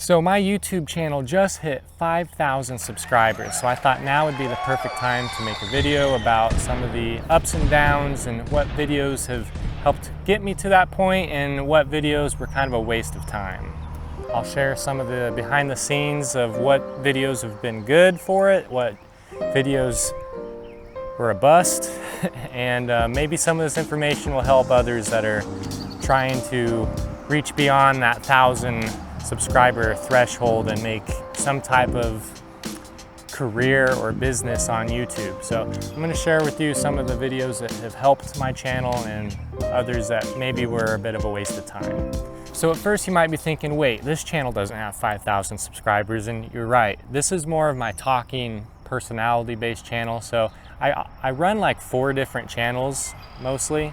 So my YouTube channel just hit 5,000 subscribers, so I thought now would be the perfect time to make a video about some of the ups and downs and what videos have helped get me to that point and what videos were kind of a waste of time. I'll share some of the behind the scenes of what videos have been good for it, what videos were a bust, and maybe some of this information will help others that are trying to reach beyond that 1,000 subscriber threshold and make some type of career or business on YouTube. So I'm going to share with you some of the videos that have helped my channel and others that maybe were a bit of a waste of time. So at first you might be thinking, wait, this channel doesn't have 5,000 subscribers, and you're right. This is more of my talking personality-based channel. So I run like 4 different channels mostly.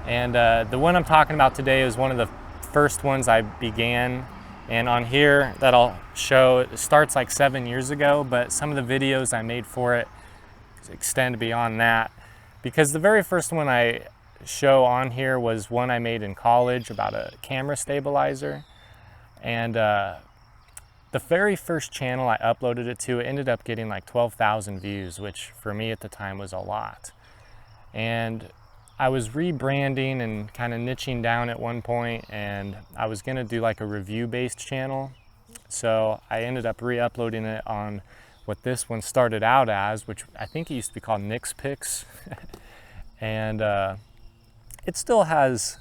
And the one I'm talking about today is one of the first ones I began. And on here that I'll show, it starts like 7 years ago, but some of the videos I made for it extend beyond that. Because the very first one I show on here was one I made in college about a camera stabilizer. And the very first channel I uploaded it to, it ended up getting like 12,000 views, which for me at the time was a lot. And I was rebranding and kind of niching down at one point, and I was gonna do like a review-based channel. So I ended up re-uploading it on what this one started out as, which I think it used to be called Nick's Picks. And it still has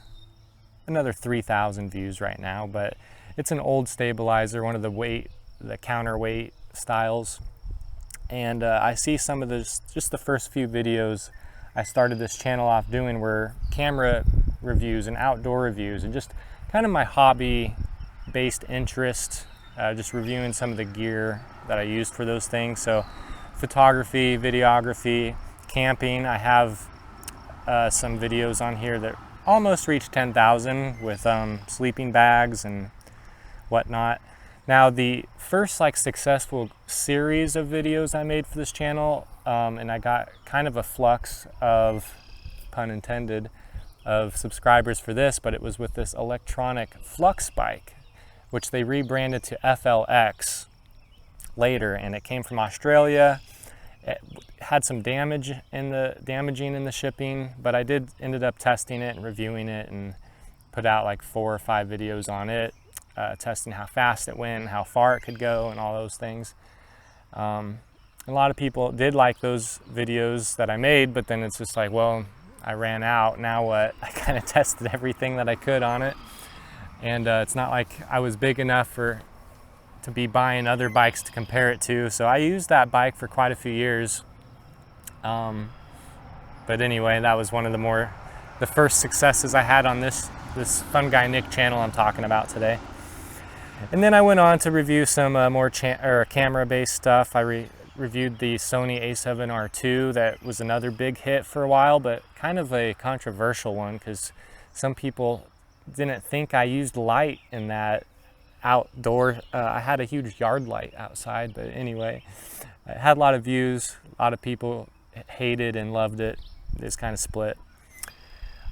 another 3,000 views right now, but it's an old stabilizer, one of the counterweight styles. And I see some of this, just the first few videos I started this channel off doing were camera reviews and outdoor reviews and just kind of my hobby-based interest, just reviewing some of the gear that I used for those things. So photography, videography, camping. I have some videos on here that almost reached 10,000 with sleeping bags and whatnot. Now the first like successful series of videos I made for this channel, and I got kind of a flux of, pun intended, of subscribers for this, but it was with this electronic flux bike, which they rebranded to FLX later, and it came from Australia. It had some damaging in the shipping, but I ended up testing it and reviewing it and put out like 4 or 5 videos on it, testing how fast it went, how far it could go, and all those things. A lot of people did like those videos that I made, but then it's just like, well, I ran out, now what? I kind of tested everything that I could on it. And it's not like I was big enough to be buying other bikes to compare it to. So I used that bike for quite a few years. But anyway, that was one of the first successes I had on this Fun Guy Nick channel I'm talking about today. And then I went on to review some more camera-based stuff. I reviewed the Sony a7R II. That was another big hit for a while, but kind of a controversial one because some people didn't think I used light in that outdoor. I had a huge yard light outside, but anyway, it had a lot of views. A lot of people hated and loved it. It's kind of split.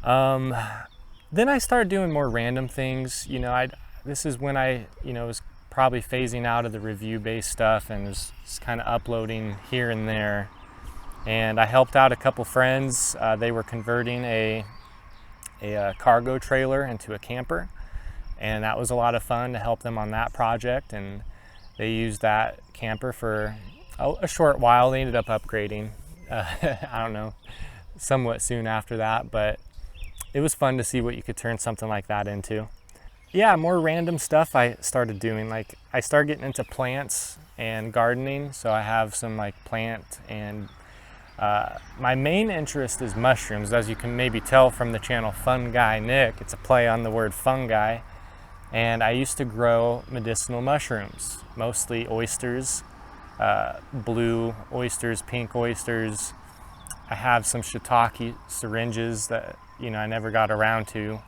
Then I started doing more random things. You know, this is when I was probably phasing out of the review-based stuff and was just kind of uploading here and there. And I helped out a couple friends. They were converting a cargo trailer into a camper, and that was a lot of fun to help them on that project. And they used that camper for a short while. They ended up upgrading, I don't know, somewhat soon after that, but it was fun to see what you could turn something like that into. Yeah, more random stuff I started doing. Like I started getting into plants and gardening, so I have some like plant and my main interest is mushrooms. As you can maybe tell from the channel Fun Guy Nick, it's a play on the word fungi. And I used to grow medicinal mushrooms, mostly oysters, blue oysters, pink oysters. I have some shiitake syringes that I never got around to.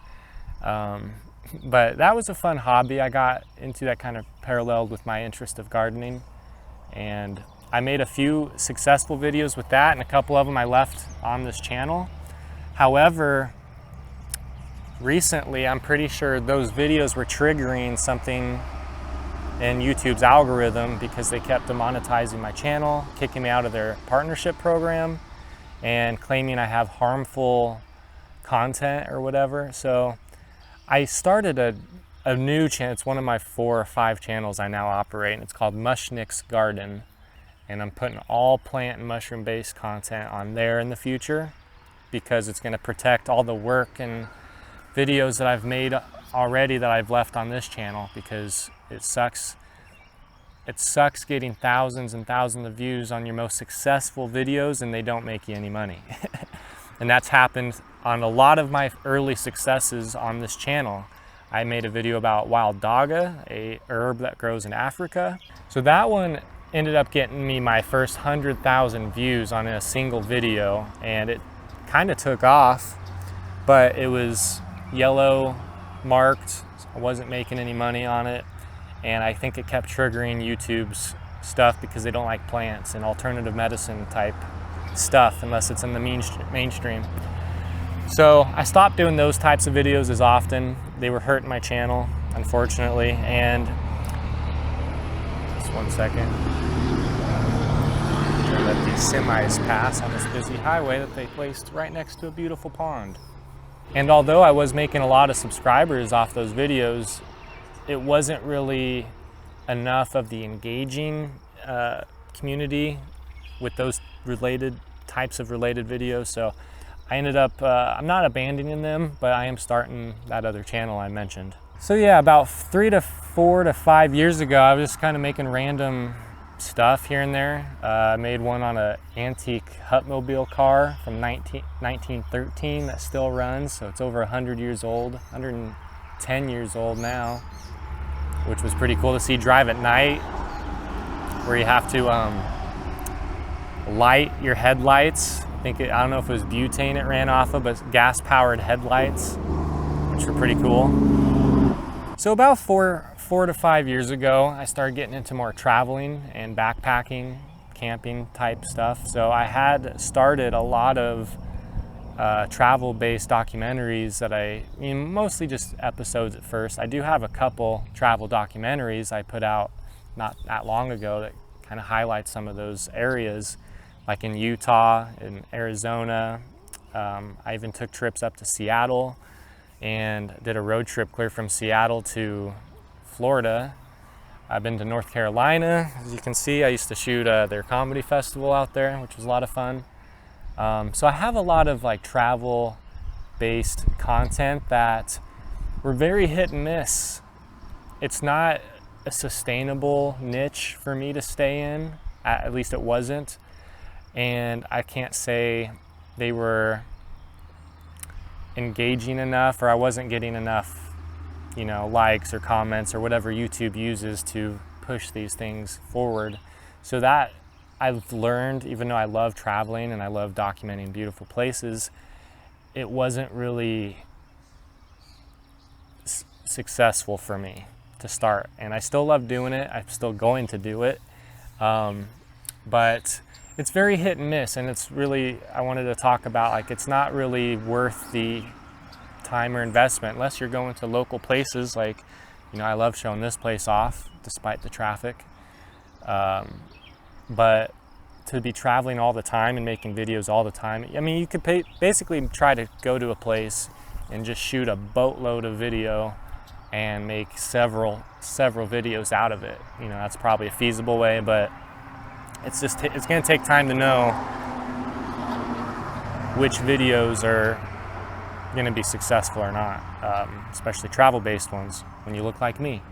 But that was a fun hobby. I got into that kind of paralleled with my interest of gardening. And I made a few successful videos with that, and a couple of them I left on this channel. However, recently I'm pretty sure those videos were triggering something in YouTube's algorithm because they kept demonetizing my channel, kicking me out of their partnership program, and claiming I have harmful content or whatever. So I started a new channel. It's one of my 4 or 5 channels I now operate, and it's called MushNick's Garden. And I'm putting all plant and mushroom based content on there in the future because it's going to protect all the work and videos that I've made already that I've left on this channel, because it sucks getting thousands and thousands of views on your most successful videos and they don't make you any money. And that's happened on a lot of my early successes on this channel. I made a video about wild daga, a herb that grows in Africa. So that one ended up getting me my first 100,000 views on a single video, and it kind of took off, but it was yellow marked. I wasn't making any money on it, and I think it kept triggering YouTube's stuff because they don't like plants and alternative medicine type stuff unless it's in the mainstream. So I stopped doing those types of videos as often. They were hurting my channel, unfortunately. And just one second. Let these semis pass on this busy highway that they placed right next to a beautiful pond. And although I was making a lot of subscribers off those videos, it wasn't really enough of the engaging community with those types of related videos. So I ended up, I'm not abandoning them, but I am starting that other channel I mentioned. So yeah, about 3 to 4 to 5 years ago, I was just kind of making random stuff here and there. I made one on an antique Hutmobile car from 1913 that still runs. So it's over 100 years old, 110 years old now, which was pretty cool to see drive at night, where you have to light your headlights. I don't know if it was butane it ran off of, but gas-powered headlights, which were pretty cool. So about 4 to 5 years ago, I started getting into more traveling and backpacking, camping type stuff. So I had started a lot of travel-based documentaries that mostly just episodes at first. I do have a couple travel documentaries I put out not that long ago that kind of highlight some of those areas, like in Utah, in Arizona. I even took trips up to Seattle and did a road trip clear from Seattle to Florida. I've been to North Carolina. As you can see, I used to shoot their comedy festival out there, which was a lot of fun. So I have a lot of like travel-based content that were very hit and miss. It's not a sustainable niche for me to stay in, at least it wasn't. And I can't say they were engaging enough, or I wasn't getting enough, likes or comments or whatever YouTube uses to push these things forward. So that I've learned, even though I love traveling and I love documenting beautiful places, it wasn't really successful for me to start. And I still love doing it. I'm still going to do it. But it's very hit and miss, and it's really, I wanted to talk about, like, it's not really worth the time or investment unless you're going to local places. Like, I love showing this place off despite the traffic. But to be traveling all the time and making videos all the time, you could basically try to go to a place and just shoot a boatload of video and make several videos out of it. That's probably a feasible way, but it's going to take time to know which videos are going to be successful or not, especially travel-based ones when you look like me.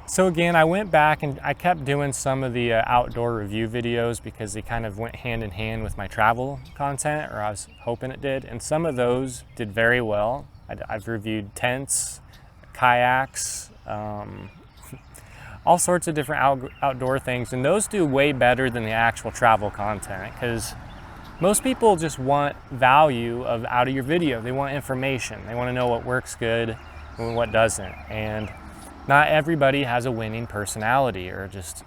So again, I went back and I kept doing some of the outdoor review videos because they kind of went hand in hand with my travel content, or I was hoping it did, and some of those did very well. I've reviewed tents, kayaks, all sorts of different outdoor things, and those do way better than the actual travel content, because most people just want value out of your video. They want information. They want to know what works good and what doesn't. And not everybody has a winning personality or just,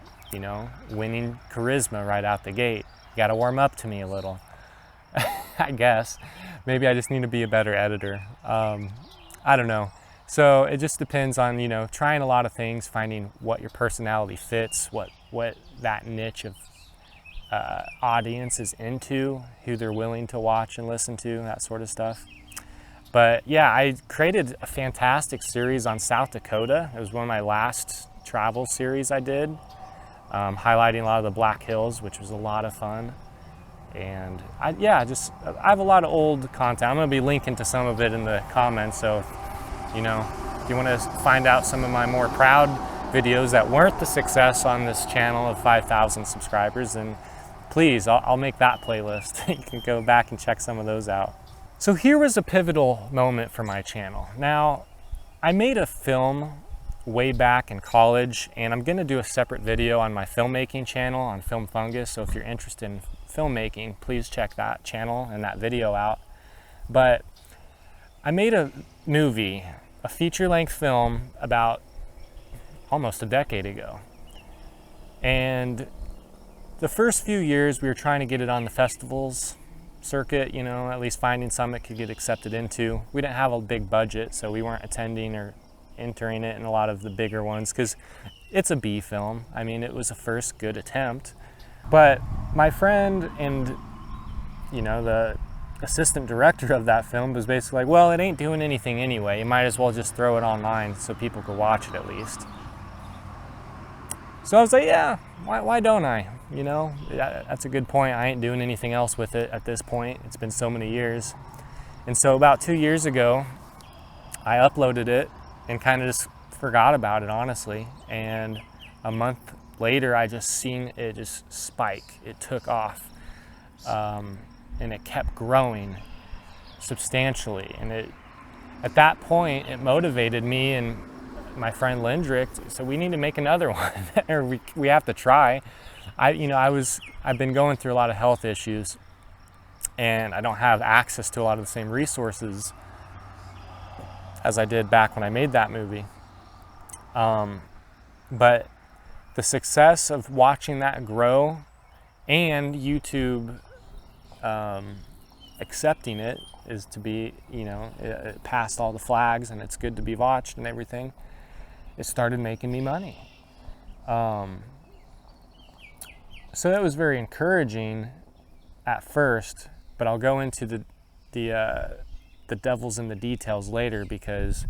winning charisma right out the gate. You got to warm up to me a little. I guess. Maybe I just need to be a better editor. I don't know. So it just depends on, you know, trying a lot of things, finding what your personality fits, what that niche of audience is into, who they're willing to watch and listen to, that sort of stuff. But yeah, I created a fantastic series on South Dakota. It was one of my last travel series I did, highlighting a lot of the Black Hills, which was a lot of fun. And I have a lot of old content. I'm gonna be linking to some of it in the comments, so you know, if you want to find out some of my more proud videos that weren't the success on this channel of 5,000 subscribers, then please, I'll make that playlist. You can go back and check some of those out. So here was a pivotal moment for my channel. Now, I made a film way back in college, and I'm gonna do a separate video on my filmmaking channel on Film Fungus. So if you're interested in filmmaking, please check that channel and that video out. But I made a movie, a feature-length film about almost a decade ago. And the first few years we were trying to get it on the festivals circuit, you know, at least finding some it could get accepted into. We didn't have a big budget, so we weren't attending or entering it in a lot of the bigger ones because it's a B film. I mean, it was a first good attempt. But my friend and, you know, the assistant director of that film was basically like, well, it ain't doing anything anyway. You might as well just throw it online so people could watch it at least. So I was like, yeah, why don't I? You know, that's a good point. I ain't doing anything else with it at this point. It's been so many years. And so about 2 years ago, I uploaded it and kind of just forgot about it, honestly. And a month later, I just seen it just spike. It took off. And it kept growing substantially. And at that point, it motivated me and my friend Lindrick, so we need to make another one, or we have to try. I've been going through a lot of health issues, and I don't have access to a lot of the same resources as I did back when I made that movie. But the success of watching that grow and YouTube accepting it is to be, you know, it passed all the flags and it's good to be watched and everything. It started making me money. So that was very encouraging at first, but I'll go into the devil's in the details later, because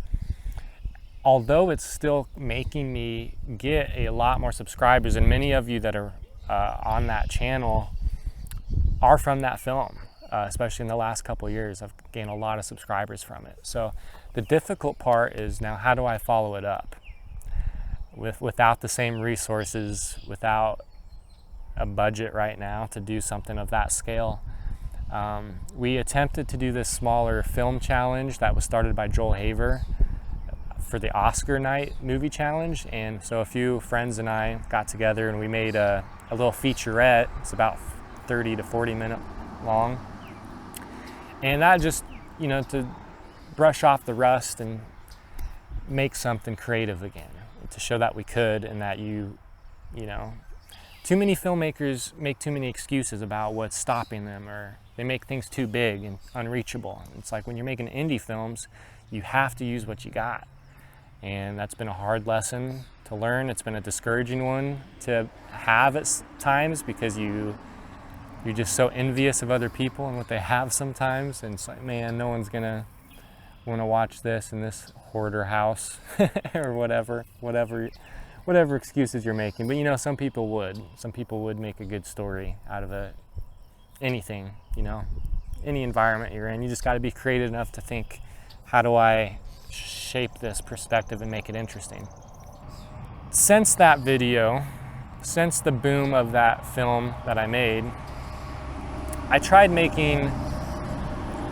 although it's still making me get a lot more subscribers, and many of you that are on that channel are from that film, especially in the last couple of years, I've gained a lot of subscribers from it. So the difficult part is now, how do I follow it up without the same resources, without a budget right now to do something of that scale? We attempted to do this smaller film challenge that was started by Joel Haver for the Oscar night movie challenge. And so a few friends and I got together and we made a little featurette. It's about 30 to 40 minute long. And that just, you know, to brush off the rust and make something creative again, to show that we could, and that you know, too many filmmakers make too many excuses about what's stopping them, or they make things too big and unreachable. It's like when you're making indie films, you have to use what you got. And that's been a hard lesson to learn. It's been a discouraging one to have at times, because you're just so envious of other people and what they have sometimes. And it's like, man, no one's gonna want to watch this in this hoarder house or whatever excuses you're making. But you know, some people would make a good story out of anything, you know, any environment you're in. You just got to be creative enough to think, how do I shape this perspective and make it interesting? Since that video, since the boom of that film that I made, I tried making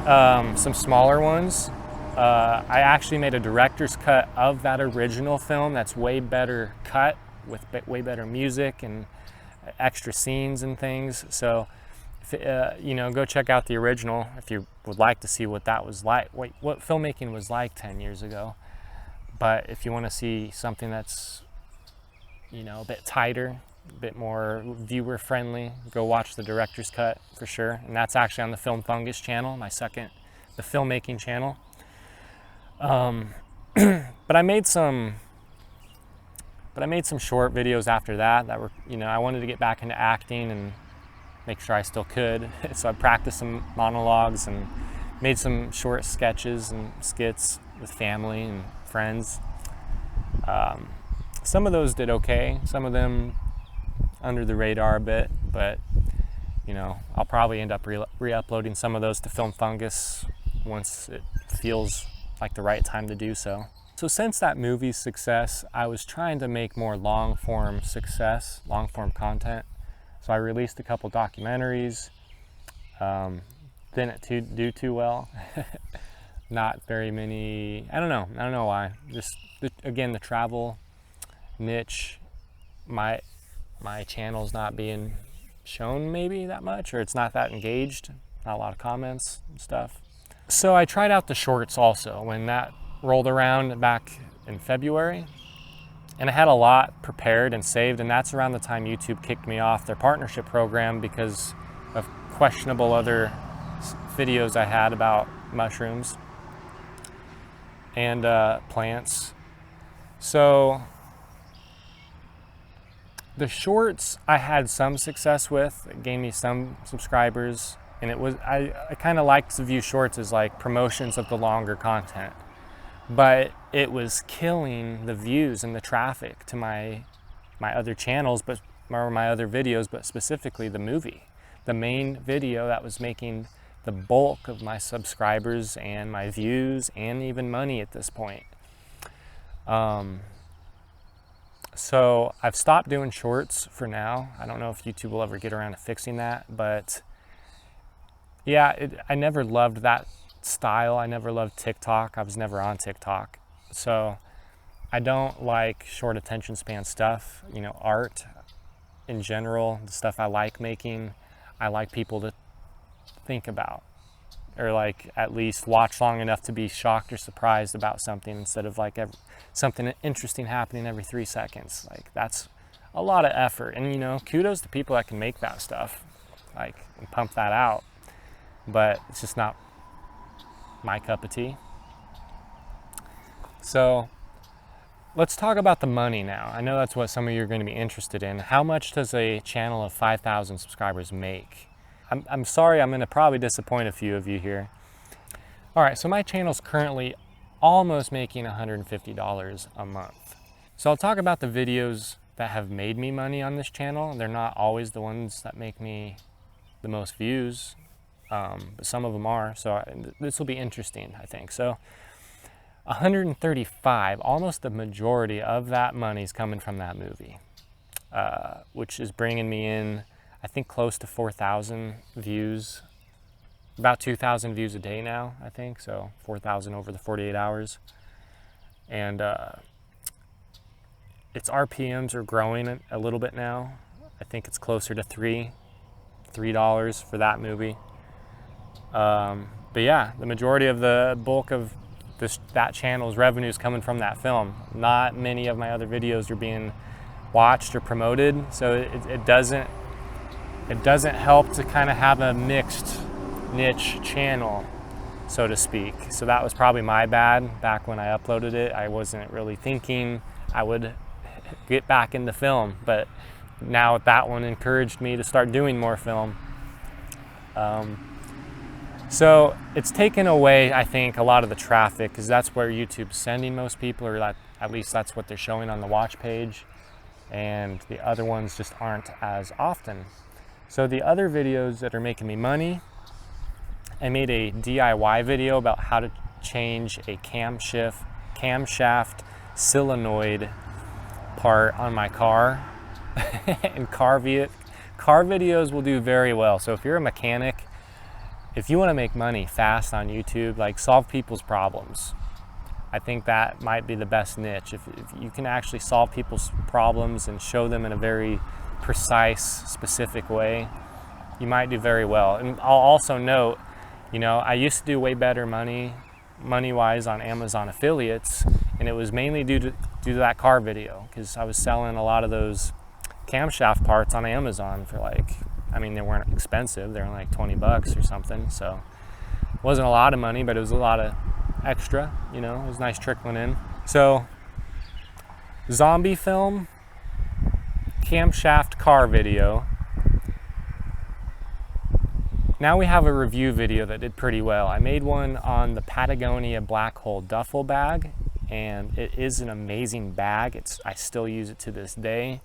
some smaller ones. I actually made a director's cut of that original film that's way better cut, with way better music and extra scenes and things. So, you know, go check out the original if you would like to see what that was like, what filmmaking was like 10 years ago. But if you want to see something that's, you know, a bit tighter, a bit more viewer friendly, go watch the director's cut for sure. And that's actually on the Film Fungus channel, the filmmaking channel. But I made some short videos after that were, I wanted to get back into acting and make sure I still could. So I practiced some monologues and made some short sketches and skits with family and friends. Some of those did okay. Some of them under the radar a bit, but I'll probably end up re-uploading some of those to Fungus once it feels like the right time to do so. So since that movie's success, I was trying to make more long-form content. So I released a couple documentaries. Didn't do too well. Not very many. I don't know why. Just again, the travel niche. My channel's not being shown maybe that much, or it's not that engaged. Not a lot of comments and stuff. So I tried out the shorts also when that rolled around back in February, and I had a lot prepared and saved, and that's around the time YouTube kicked me off their partnership program because of questionable other videos I had about mushrooms and plants. So the shorts I had some success with. It gained me some subscribers, and I kind of liked to view shorts as like promotions of the longer content. But it was killing the views and the traffic to my other channels, or my other videos, but specifically the movie. The main video that was making the bulk of my subscribers and my views and even money at this point. So I've stopped doing shorts for now. I don't know if YouTube will ever get around to fixing that, but yeah, I never loved that style. I never loved TikTok. I was never on TikTok. So I don't like short attention span stuff, art in general, the stuff I like making, I like people to think about, or like at least watch long enough to be shocked or surprised about something instead of like something interesting happening every 3 seconds. Like that's a lot of effort, and kudos to people that can make that stuff, like, and pump that out, but it's just not my cup of tea. So let's talk about the money now. I know that's what some of you are going to be interested in. How much does a channel of 5,000 subscribers make? I'm sorry, I'm going to probably disappoint a few of you here. All right, so my channel's currently almost making $150 a month. So I'll talk about the videos that have made me money on this channel. They're not always the ones that make me the most views, but some of them are. So this will be interesting, I think. So 135, almost the majority of that money is coming from that movie, which is bringing me in, I think, close to 4,000 views, about 2,000 views a day now, I think. So 4,000 over the 48 hours. And its RPMs are growing a little bit now. I think it's closer to $3 for that movie. But yeah, the majority of the bulk of that channel's revenue is coming from that film. Not many of my other videos are being watched or promoted, so it doesn't help to kind of have a mixed niche channel, so to speak. So that was probably my bad back when I uploaded it. I wasn't really thinking I would get back into film, but now that one encouraged me to start doing more film. So it's taken away, I think, a lot of the traffic, because that's where YouTube's sending most people, or at least that's what they're showing on the watch page, and the other ones just aren't as often. So the other videos that are making me money, I made a DIY video about how to change a camshaft solenoid part on my car. And car videos will do very well. So if you're a mechanic, if you want to make money fast on YouTube, like solve people's problems, I think that might be the best niche. If you can actually solve people's problems and show them in a very precise, specific way, you might do very well. And I'll also note, I used to do way better money-wise on Amazon affiliates, and it was mainly due to that car video, because I was selling a lot of those camshaft parts on Amazon for they weren't expensive. They were like 20 bucks or something. So it wasn't a lot of money, but it was a lot of extra, you know, it was nice trickling in. So, zombie film, camshaft car video. Now we have a review video that did pretty well. I made one on the Patagonia Black Hole duffel bag, and it is an amazing bag. I still use it to this day.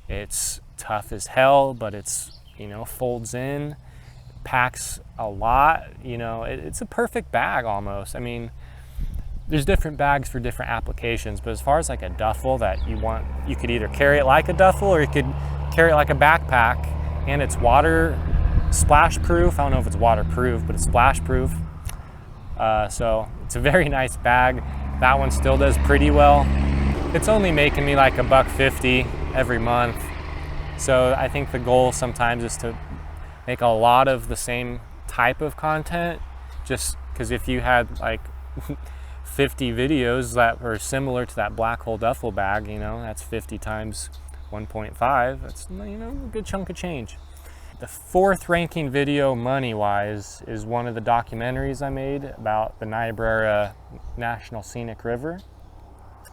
It's tough as hell, but it's, you know, folds in, packs a lot, you know, it's a perfect bag almost. I mean, there's different bags for different applications, but as far as like a duffel that you want, you could either carry it like a duffel or you could carry it like a backpack, and it's water splash proof. I don't know if it's waterproof, but it's splash proof. So it's a very nice bag. That one still does pretty well. It's only making me like $1.50 every month. So I think the goal sometimes is to make a lot of the same type of content, just because if you had like 50 videos that were similar to that black hole duffel bag, you know, that's 50 times 1.5. That's, you know, a good chunk of change. The fourth ranking video money-wise is one of the documentaries I made about the Niobrara National Scenic River.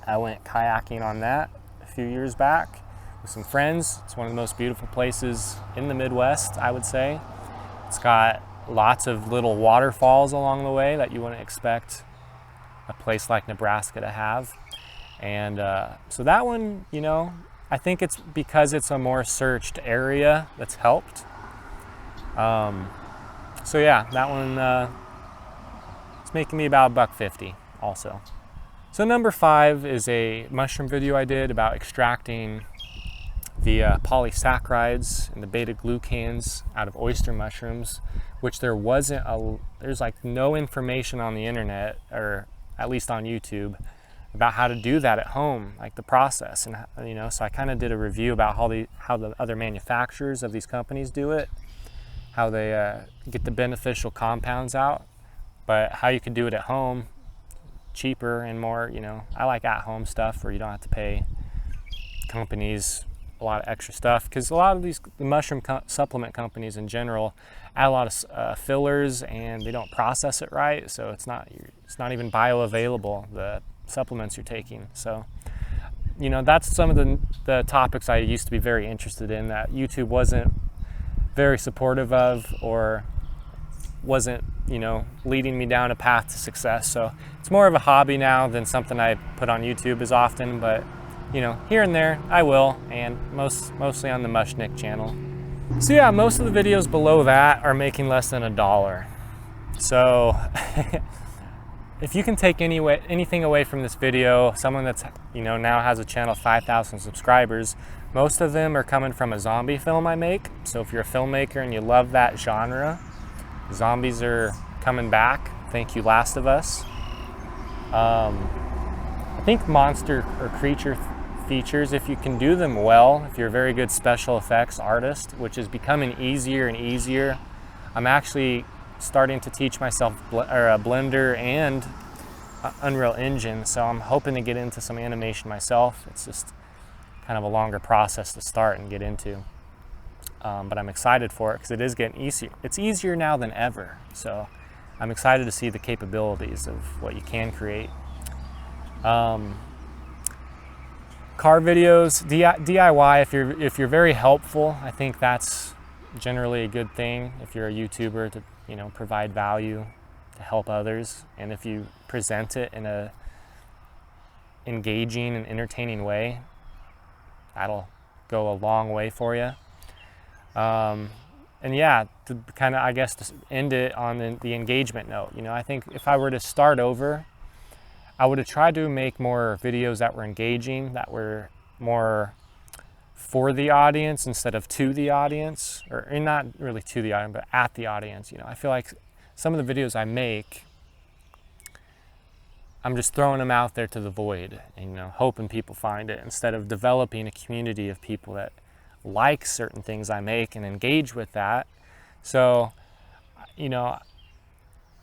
I went kayaking on that a few years back with some friends. It's one of the most beautiful places in the Midwest, I would say. It's got lots of little waterfalls along the way that you wouldn't expect a place like Nebraska to have. And so that one, you know, I think it's because it's a more searched area that's helped. So yeah, that one, it's making me about $1.50 also. So number 5 is a mushroom video I did about extracting the polysaccharides and the beta glucans out of oyster mushrooms, which there's like no information on the internet, or at least on YouTube, about how to do that at home, like the process. And, you know, so I kind of did a review about how the other manufacturers of these companies do it, how they get the beneficial compounds out, but how you can do it at home cheaper and more, you know, I like at-home stuff where you don't have to pay companies a lot of extra stuff, because a lot of the mushroom supplement companies in general add a lot of fillers, and they don't process it right, so it's not even bioavailable, the supplements you're taking. So, you know, that's some of the topics I used to be very interested in that YouTube wasn't very supportive of, or wasn't, you know, leading me down a path to success. So it's more of a hobby now than something I put on YouTube as often, but, you know, here and there I will, and mostly on the MushNick channel. So yeah, most of the videos below that are making less than $1. So if you can take anything away from this video, someone that's, you know, now has a channel of 5,000 subscribers, most of them are coming from a zombie film I make. So if you're a filmmaker and you love that genre, zombies are coming back. Thank you, Last of Us. I think monster or creature features, if you can do them well, if you're a very good special effects artist, which is becoming easier and easier. I'm actually starting to teach myself Blender and Unreal Engine, so I'm hoping to get into some animation myself. It's just kind of a longer process to start and get into, but I'm excited for it because it is getting easier. It's easier now than ever, so I'm excited to see the capabilities of what you can create. Car videos, DIY, if you're very helpful, I think that's generally a good thing. If you're a YouTuber, to, you know, provide value to help others, and if you present it in a engaging and entertaining way, that'll go a long way for you. And yeah, to kind of, I guess, to end it on the engagement note, you know, I think if I were to start over, I would have tried to make more videos that were engaging, that were more for the audience instead of to the audience, or not really to the audience, but at the audience. You know, I feel like some of the videos I make, I'm just throwing them out there to the void, and, you know, hoping people find it, instead of developing a community of people that like certain things I make and engage with that. So, you know,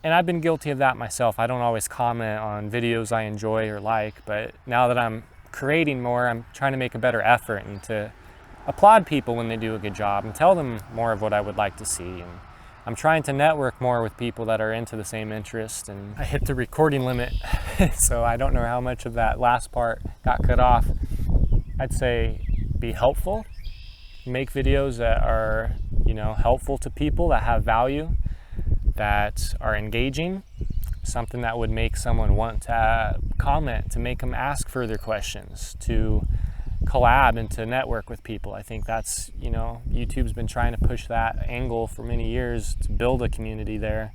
and I've been guilty of that myself. I don't always comment on videos I enjoy or like, but now that I'm creating more, I'm trying to make a better effort and to applaud people when they do a good job and tell them more of what I would like to see, and I'm trying to network more with people that are into the same interest, and I hit the recording limit, so I don't know how much of that last part got cut off. I'd say be helpful, make videos that are, helpful to people, that have value, that are engaging, something that would make someone want to comment, to make them ask further questions, to collab and to network with people. I think that's, YouTube's been trying to push that angle for many years to build a community there.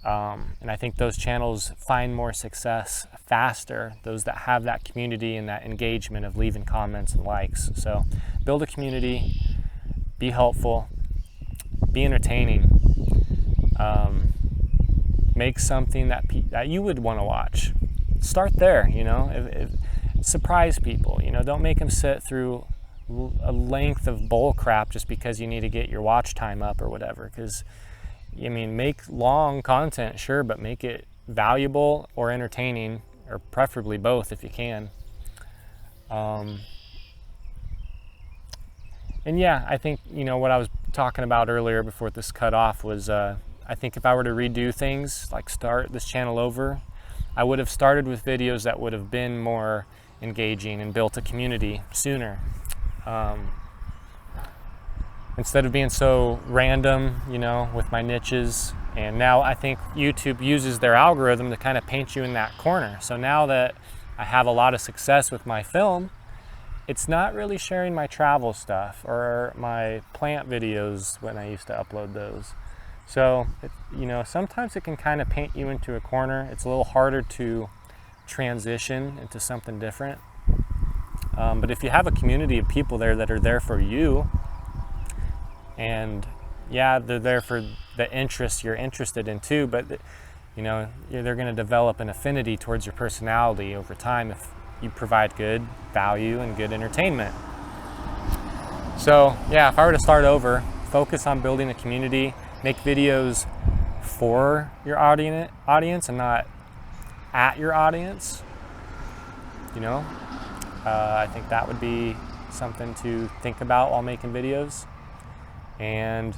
And I think those channels find more success faster, those that have that community and that engagement of leaving comments and likes. So build a community, be helpful, be entertaining, make something that you would want to watch. Start there, surprise people, don't make them sit through a length of bull crap just because you need to get your watch time up or whatever. Because make long content, sure, but make it valuable or entertaining, or preferably both if you can. And yeah, I think, what I was talking about earlier before this cut off was, I think if I were to redo things, like start this channel over, I would have started with videos that would have been more engaging and built a community sooner. Instead of being so random, with my niches. And now I think YouTube uses their algorithm to kind of paint you in that corner. So now that I have a lot of success with my film, it's not really sharing my travel stuff or my plant videos when I used to upload those. So, sometimes it can kind of paint you into a corner. It's a little harder to transition into something different. But if you have a community of people there that are there for you, and yeah, they're there for the interests you're interested in too, but they're going to develop an affinity towards your personality over time if you provide good value and good entertainment. So yeah, if I were to start over, focus on building a community, make videos for your audience and not at your audience. I think that would be something to think about while making videos. And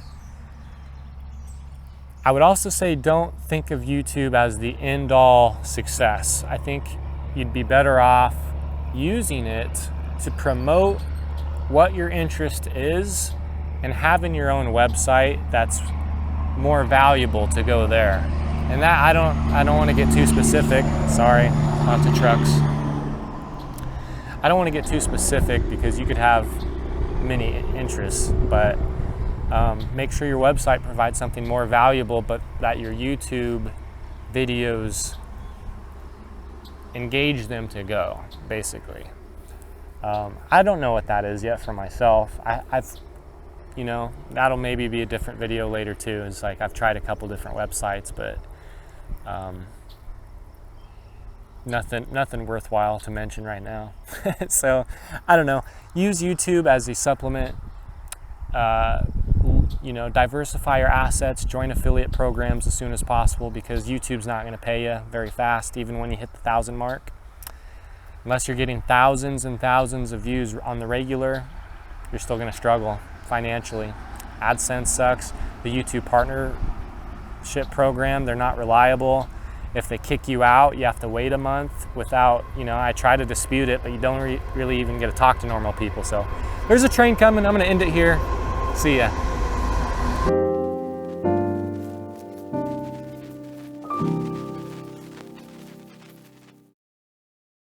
I would also say, don't think of YouTube as the end-all success. I think you'd be better off using it to promote what your interest is and having your own website that's more valuable to go there. And that I don't want to get too specific. Sorry, lots of trucks. I don't want to get too specific because you could have many interests, but make sure your website provides something more valuable, but that your YouTube videos engage them to go, basically. I don't know what that is yet for myself. That'll maybe be a different video later too. It's like I've tried a couple different websites, but nothing worthwhile to mention right now. So I don't know. Use YouTube as a supplement. Diversify your assets, join affiliate programs as soon as possible, because YouTube's not going to pay you very fast, even when you hit the 1,000 mark. Unless you're getting thousands and thousands of views on the regular, you're still going to struggle financially. AdSense sucks. The YouTube partnership program, they're not reliable. If they kick you out, you have to wait a month without, I try to dispute it, but you don't really even get to talk to normal people. So there's a train coming. I'm going to end it here. See ya.